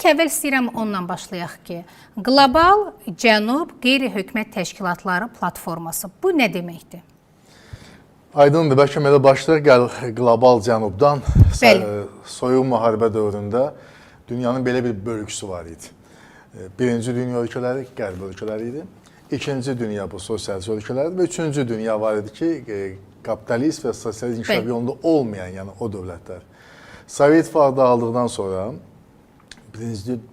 əvvəl istəyirəm ondan başlayaq ki, Qlobal Cənub Qeyri-Hökumət Təşkilatları Platforması bu nə deməkdir? Aydındır, bəlkə elə başlayaq Qlobal Cənubdan. Soyuq müharibə dövründə dünyanın belə bir bölgüsü var idi. Birinci dünya ölkələri qərb ölkələri idi. İkinci dünya bu sosialist ölkələrdir və üçüncü dünya var idi ki, kapitalist və sosialist inkişaf yolunda olmayan, yəni o dövlətlər. Sovet İttifaqı dağıldıqdan sonra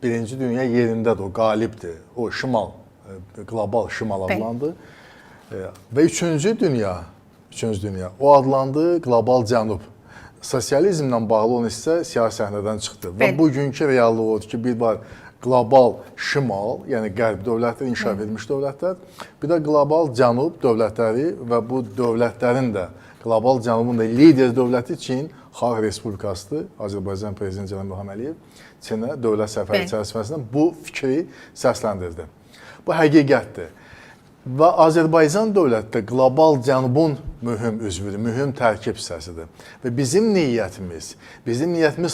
birinci dünya yerindədir, o qalibdir. O şimal, qlobal şimal adlandı. Və üçüncü dünya, o adlandı qlobal cənub. Sosializmlə bağlı olan hissə siyasi səhnədən çıxdı. Və bugünkü reallıq odur ki, bir var qlobal şimal, yəni qərb dövlətləri, inkişaf edilmiş dövlətlər, bir də qlobal cənub dövlətləri və bu dövlətlərin də, qlobal cənubun da lider dövləti Çin Xalq Respublikasıdır. Azərbaycan Prezidenti Cənab İlham Əliyev Çinə dövlət səfəri çərçivəsində bu fikri səsləndirdi. Bu həqiqətdir. Və Azərbaycan dövləti də qlobal cənubun mühüm üzvüdür, mühüm tərkib hissəsidir. Və bizim niyyətimiz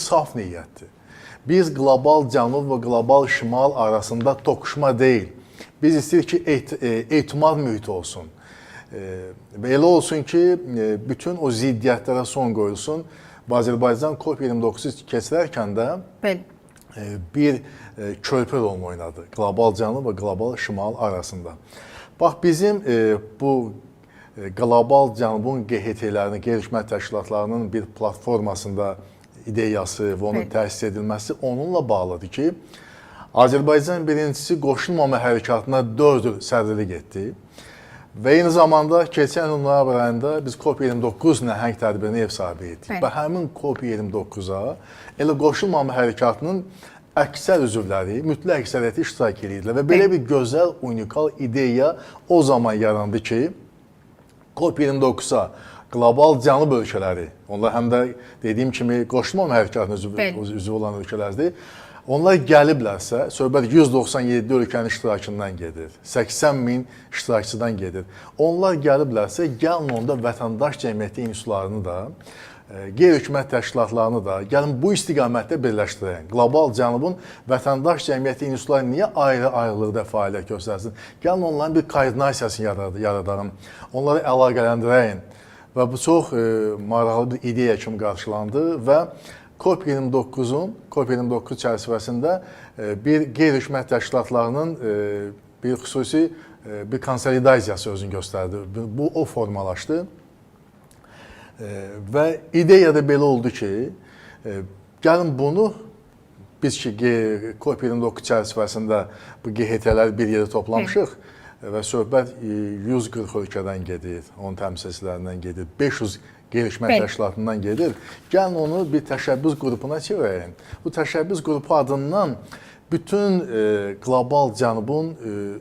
saf niyyətdir. Biz qlobal cənub və qlobal şimal arasında toqquşma deyil. Biz istəyirik ki, etimad mühiti olsun. Və elə olsun ki, bütün o ziddiyyətlərə son qoyulsun. Azərbaycan COP29 keçirərkən də bir körpü rolunu oynadı. Qlobal cənub və qlobal şimal arasında. Bax, bizim bu qlobal cənubun QHT-lərinin, qeyri-hökumət təşkilatlarının bir platformasında ideyası və onun təsis edilməsi onunla bağlıdır ki, Azərbaycan birincisi qoşulmama hərəkatına 4 il sədrlik etdi. Və eyni zamanda keçən il noyabr ayında biz COP29 nəhəng tədbirinə ev sahibi etdik. Və həmin COP29-a elə qoşulmama hərəkatının əksər üzvləri, mütləq əksəriyyəti iştirak edirlər. Və belə bir gözəl, unikal ideya o zaman yarandı ki, COP29-a qlobal cənub ölkələri, onlar həm də dediyim kimi qoşulmama hərəkatının üzvü olan ölkələrdir. Onlar gəliblərsə, söhbət 197 ölkənin iştirakından gedir, 80 min iştirakçıdan gedir. Onlar gəliblərsə, gəlin onda vətəndaş cəmiyyəti institutlarını da, qeyri-hökumət təşkilatlarını da, gəlin bu istiqamətdə birləşdirək. Qlobal cənubun vətəndaş cəmiyyəti institutları niyə ayrı-ayrılıqda fəaliyyət göstərsin? Gəlin onların bir koordinasiyasını yaradalım, onları əlaqələndirəyin. Və bu çox maraqlı bir ideya kimi qarşılandı və COP29 çərçivəsində bir qeyri-hökumət təşkilatlarının bir xüsusi bir konsolidasiyası özünü göstərdi. Bu o formalaşdı. Və ideya da belə oldu ki, gəlin bunu biz ki COP29 çərçivəsində bu QHT-lər bir yerə toplamışıq və söhbət 140 ölkədən gedir, onun təmsilçilərindən gedir, 500 qeyri-hökumət təşkilatından gedir. Gəlin onu bir təşəbbüs qrupuna çevirəyin. Bu təşəbbüs qrupu adından bütün qlobal cənubun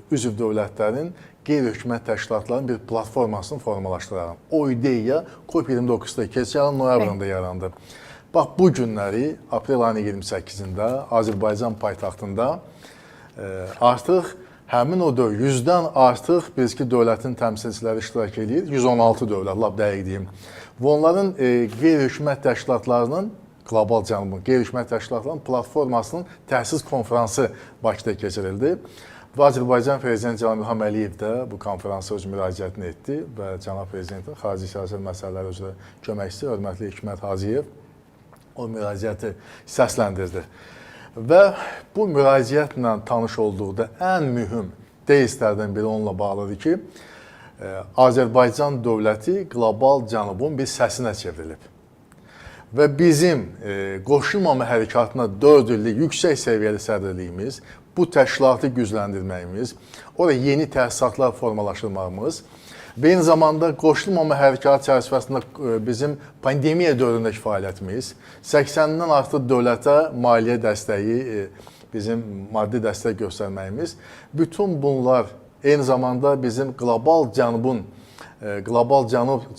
üzv dövlətlərin qeyri-hökumət təşkilatlarının bir platformasını formalaşdırarım. O ideya COP29-da keçən noyabrında yarandı. Bax, bu günləri aprel ayının 28-də Azərbaycan paytaxtında artıq həmin o 100-dən artıq bizki dövlətin təmsilçiləri iştirak edir. 116 dövlət, lap dəqiq deyim. Və onların qeyri-hökumət təşkilatlarının, qlobal cənubun qeyri-hökumət təşkilatlarının platformasının təsis konfransı Bakıda keçirildi. Və Azərbaycan Prezidenti Cənab İlham Əliyev də bu konfransa öz müraciətini etdi və Cənab Prezidentin xarici siyasət məsələləri üzrə köməkçisi, hörmətli Hikmət Hacıyev o müraciəti səsləndirdi. Və bu müraciətlə tanış olduqda ən mühüm deyişlərdən biri onunla bağlıdır ki, Azərbaycan dövləti qlobal cənubun bir səsinə çevrilib. Və bizim qoşulmama hərəkatına 4 illik yüksək səviyyəli sədrliyimiz, bu təşkilatı gücləndirməyimiz, orada yeni təsisatlar formalaşdırmağımız və eyni zamanda qoşulmama hərəkatı çərçivəsində bizim pandemiya dövründəki fəaliyyətimiz, 80-dən artıq dövlətə maliyyə dəstəyi, bizim maddi dəstək göstərməyimiz, bütün bunlar eyni zamanda bizim qlobal cənub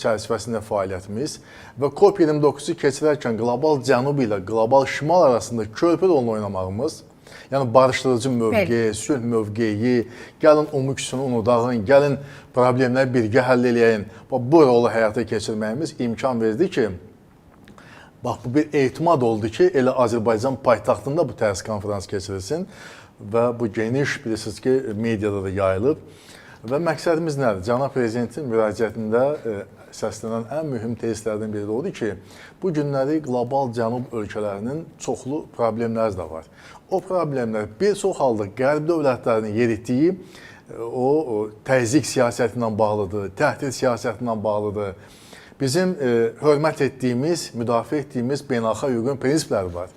çərçivəsində fəaliyyətimiz və COP29-u keçirərkən qlobal cənub ilə qlobal şimal arasında körpü rolunu oynamağımız, yəni barışdırıcı mövqeyi, sülh mövqeyi, gəlin umukisini unudağın, gəlin problemləri birgə həll eləyəyin, bu rolu həyata keçirməyimiz imkan verdi ki, Bax, bu bir etimad oldu ki, elə Azərbaycan paytaxtında bu tərs konferans keçirilsin və bu geniş, bilirsiniz ki, mediada da yayılıb. Və məqsədimiz nədir? Cənab Prezidentin müraciətində səslənən ən mühüm tezlərdən biri də odur ki, bu günləri qlobal cənub ölkələrinin çoxlu problemləri də var. O problemlər bir çox halda qərb dövlətlərinin yeritdiyi o təzyiq siyasəti ilə bağlıdır, təhdid siyasəti ilə bağlıdır. Bizim hörmət etdiyimiz, müdafiə etdiyimiz beynəlxalq hüququn prinsipləri var.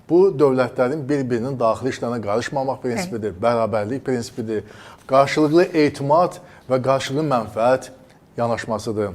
Bu dövlətlərin bir-birinin daxili işlərinə qarışmamaq prinsipidir, bərabərlik prinsipidir, qarşılıqlı etimad və qarşılıqlı mənfəət yanaşmasıdır.